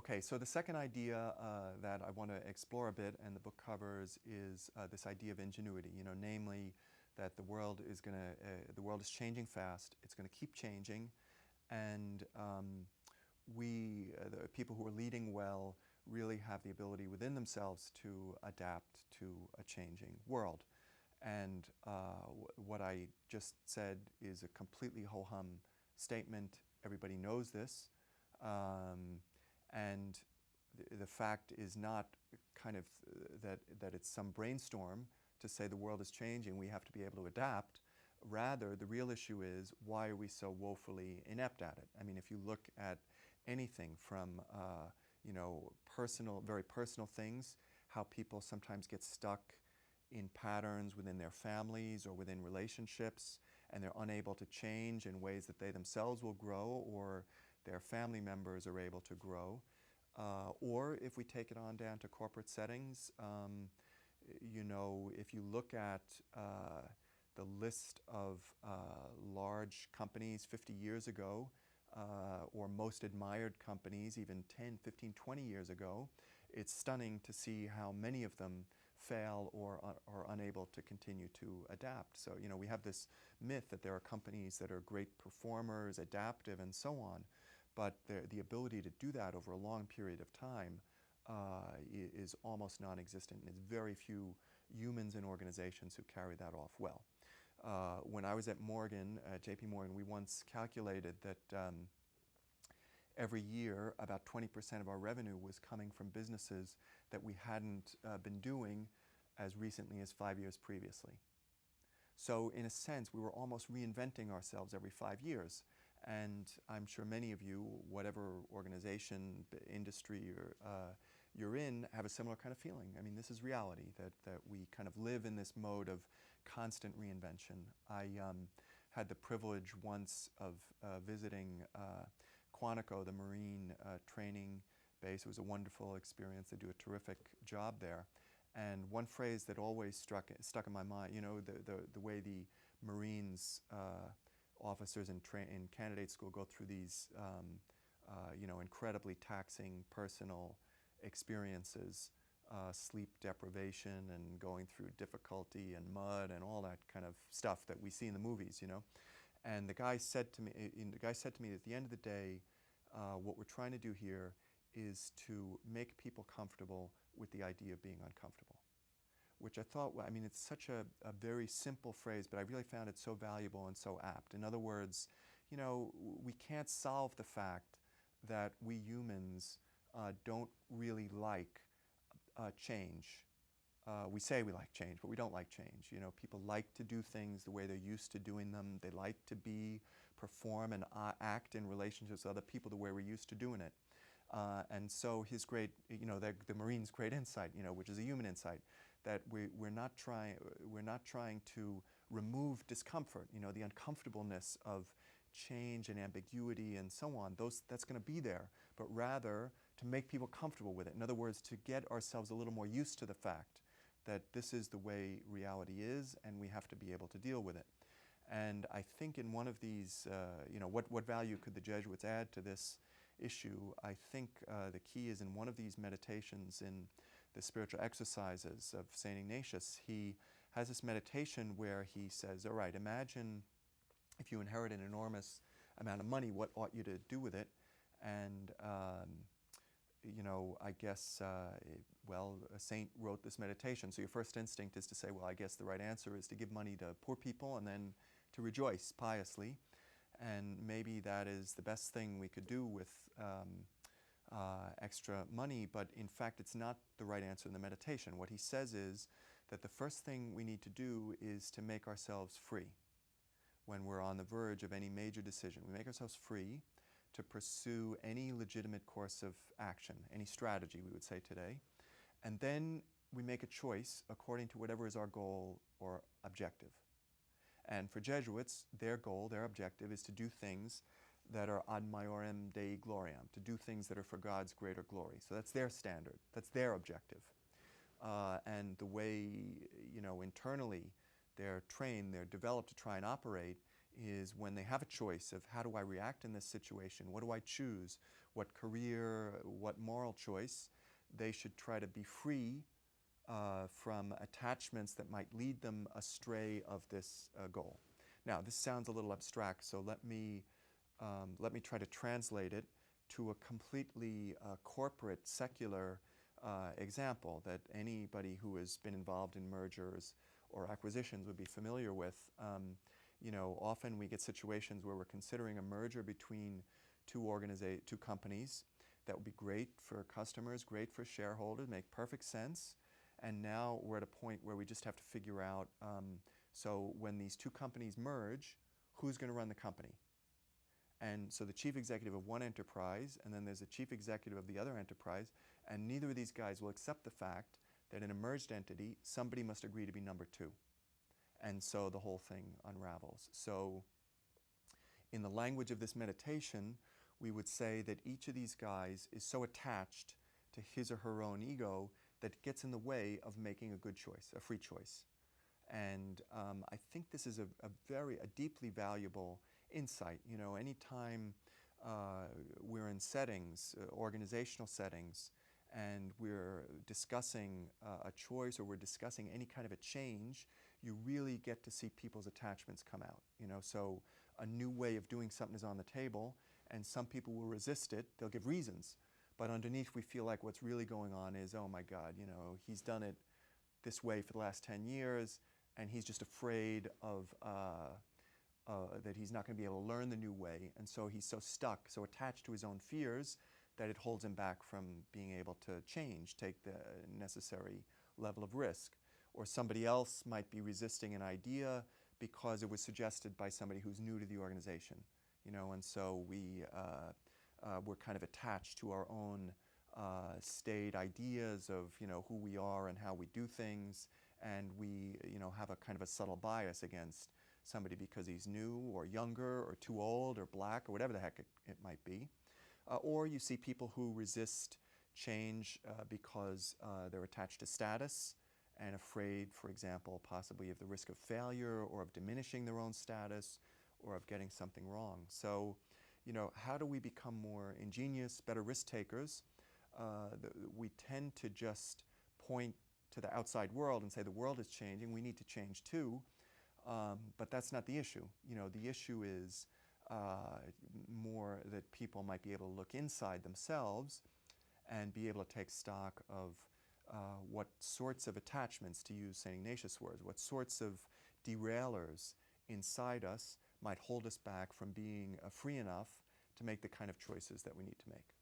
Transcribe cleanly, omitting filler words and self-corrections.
Okay, so the second idea that I want to explore a bit, and the book covers, is this idea of ingenuity. Namely, that the world is changing fast. It's going to keep changing, and the people who are leading well, really have the ability within themselves to adapt to a changing world. And what I just said is a completely ho-hum statement. Everybody knows this. And the fact is not kind of that it's some brainstorm to say the world is changing, we have to be able to adapt. Rather, the real issue is, why are we so woefully inept at it? I mean, if you look at anything from very personal things, how people sometimes get stuck in patterns within their families or within relationships, and they're unable to change in ways that they themselves will grow or their family members are able to grow. Or if we take it on down to corporate settings, if you look at the list of large companies 50 years ago, or most admired companies even 10, 15, 20 years ago, it's stunning to see how many of them fail or are unable to continue to adapt. So, we have this myth that there are companies that are great performers, adaptive, and so on, but the ability to do that over a long period of time is almost non-existent, and there's very few humans and organizations who carry that off well. When I was at JP Morgan, we once calculated that every year about 20% of our revenue was coming from businesses that we hadn't been doing as recently as 5 years previously. So in a sense, we were almost reinventing ourselves every 5 years. And I'm sure many of you, whatever organization, industry you're in, have a similar kind of feeling. I mean, this is reality, that we kind of live in this mode of constant reinvention. I had the privilege once of visiting Quantico, the Marine training base. It was a wonderful experience. They do a terrific job there. And one phrase that always stuck in my mind, the way the Marines officers in candidate school go through these incredibly taxing personal experiences, sleep deprivation and going through difficulty and mud and all that kind of stuff that we see in the movies, And the guy said to me at the end of the day, what we're trying to do here is to make people comfortable with the idea of being uncomfortable. Which I thought, I mean, it's such a very simple phrase, but I really found it so valuable and so apt. In other words, we can't solve the fact that we humans don't really like change. We say we like change, but we don't like change. People like to do things the way they're used to doing them. They like to perform and act in relationships with other people the way we're used to doing it. And so his great, the Marine's great insight, which is a human insight, that we're not trying to remove discomfort, the uncomfortableness of change and ambiguity and so on. That's going to be there, but rather to make people comfortable with it. In other words, to get ourselves a little more used to the fact that this is the way reality is, and we have to be able to deal with it. And I think in one of these, what value could the Jesuits add to this issue? I think the key is in one of these meditations in the spiritual exercises of St. Ignatius. He has this meditation where he says, all right, imagine if you inherit an enormous amount of money, what ought you to do with it? And I guess, a saint wrote this meditation. So your first instinct is to say, well, I guess the right answer is to give money to poor people and then to rejoice piously. And maybe that is the best thing we could do with extra money, but in fact it's not the right answer in the meditation. What he says is that the first thing we need to do is to make ourselves free. When we're on the verge of any major decision, we make ourselves free to pursue any legitimate course of action, any strategy, we would say today. And then we make a choice according to whatever is our goal or objective. And for Jesuits, their goal, their objective is to do things that are ad maiorem Dei gloriam, to do things that are for God's greater glory. So that's their standard, that's their objective. And the way, internally they're trained, they're developed to try and operate is when they have a choice of how do I react in this situation, what do I choose, what career, what moral choice, they should try to be free from attachments that might lead them astray of this goal. Now, this sounds a little abstract, so let me try to translate it to a completely corporate, secular example that anybody who has been involved in mergers or acquisitions would be familiar with. Often we get situations where we're considering a merger between two companies that would be great for customers, great for shareholders, make perfect sense. And now we're at a point where we just have to figure out, so when these two companies merge, who's going to run the company? And so the chief executive of one enterprise, and then there's a chief executive of the other enterprise, and neither of these guys will accept the fact that in a merged entity, somebody must agree to be number two. And so the whole thing unravels. So in the language of this meditation, we would say that each of these guys is so attached to his or her own ego that it gets in the way of making a good choice, a free choice. And I think this is a deeply valuable insight. Anytime we're in settings, organizational settings, and we're discussing a choice or we're discussing any kind of a change, you really get to see people's attachments come out. So a new way of doing something is on the table, and some people will resist it. They'll give reasons. But underneath, we feel like what's really going on is, oh my God, he's done it this way for the last 10 years, and he's just afraid of that he's not going to be able to learn the new way. And so he's so stuck, so attached to his own fears, that it holds him back from being able to change, take the necessary level of risk. Or somebody else might be resisting an idea because it was suggested by somebody who's new to the organization. And so we're kind of attached to our own staid ideas of who we are and how we do things, and we have a kind of a subtle bias against somebody because he's new or younger or too old or black or whatever the heck it might be. Or you see people who resist change because they're attached to status and afraid, for example, possibly of the risk of failure or of diminishing their own status or of getting something wrong. So, how do we become more ingenious, better risk takers? We tend to just point to the outside world and say the world is changing, we need to change too. But that's not the issue. The issue is more that people might be able to look inside themselves and be able to take stock of what sorts of attachments, to use St. Ignatius' words, what sorts of derailers inside us might hold us back from being free enough to make the kind of choices that we need to make.